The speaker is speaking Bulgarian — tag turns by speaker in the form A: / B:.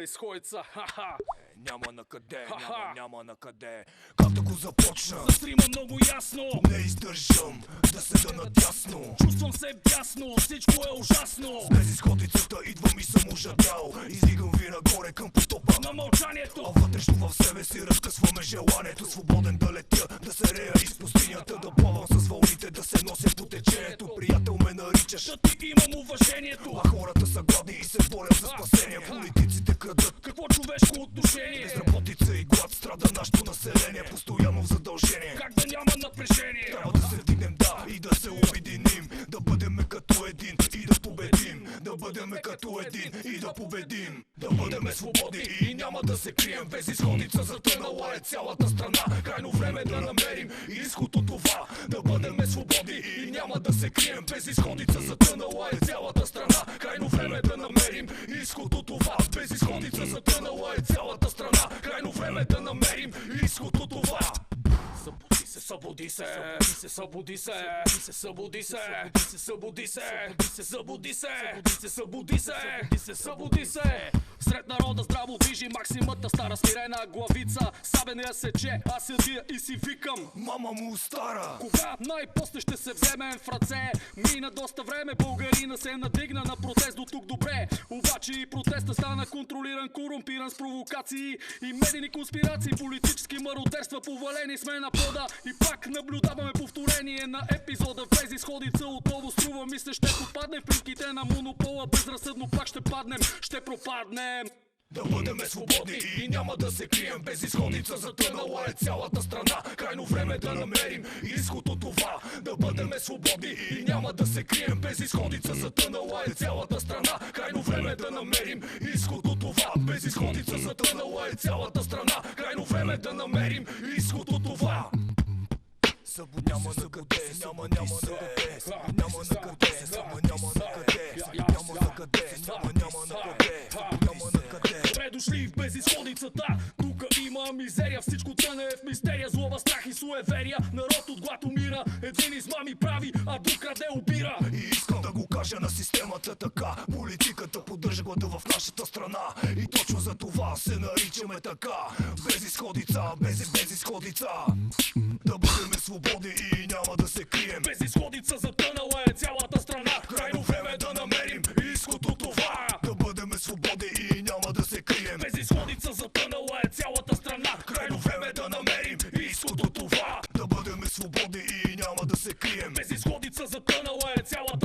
A: безизходица. Ха-ха.
B: Няма на къде, няма на къде. Както го започна,
A: За стрима много ясно.
B: не издържам да седа надясно.
A: Чувствам се бясно, всичко е ужасно.
B: С безизходицата идвам и съм ожадял. Издигам ви нагоре към потопа
A: На мълчанието,
B: а вътрешно в себе си разкъсваме желанието. Свободен да летя, да се рея из пустинята, да плавам с вълните, да се нося по течението. Приятел ме наричаш,
A: да ти имам уважението.
B: а хората са гладни и се борят за спасение. Политиците крадат,
A: Какво човешко отношение?
B: безработица и глад, страда нашето население. Постоянно в задължение.
A: Как да няма напрежение?
B: Трябва да се вдигнем, да, и да се обединим. Да бъдем като един и да победим. Да бъдем като един и да победим. Да бъдем свободни и няма да се крием. Безизходица затънала е цялата страна. Крайно време да намерим изход от това. Да бъдем свободни и няма да се крием. Безизходица затънала е цялата страна. Крайно време да намерим изход от това. Безизходица затънала е цялата страна. Крайно време да намерим изход от това.
A: Събуди се, събуди се, събуди се, събуди се, събуди се, събуди се, събуди се. Сред народа здраво движи максимата, стара смирена главица. Сабен я сече, аз седя и си викам:
B: мама му стара.
A: кога най-после ще се вземем в ръце? Мина доста време, българина се надигна на протест до тук добре. Обаче и протеста стана контролиран, корумпиран с провокации и медийни конспирации, политически мародерства, повалени сме на пода. И пак наблюдаваме повторение на епизода. Безизходица отново струва, мисля ще попадне в примките на монопола. Безразсъдно пак ще паднем, ще пропаднем.
B: Да бъдем свободни и няма да се крием. Безизходица затънала е цялата страна. Крайно време да намерим изход от това. Да бъдем свободни и няма да се крием. Безизходица затънала е цялата страна. Крайно време да намерим изход от това. Безизходица затънала е цялата страна. Крайно време да намерим изход от това. Няма на къде, няма на къде, няма на къде, няма на къде, няма на къде, няма на къде.
A: Добре дошли в безизходицата, тук има мизерия, всичко тъне в мистерия, злоба, страх и суеверия. Народ от глад умира, един измами прави, а друг краде убира.
B: И искам да го кажа на системата така: политиката поддържа глада в нашата страна. И точно за това се наричаме така. Безизходица, безизходица. Да бъдем свободни и няма да се крием.
A: Безизходица затънала е цялата страна.
B: Крайно време да намерим изход от това. Да бъдем свободни и няма да се крием.
A: Безизходица затънала е цялата страна.
B: Крайно време да намерим изход от това. Да бъдем свободни и няма да се крием.
A: Безизходица затънала е цялата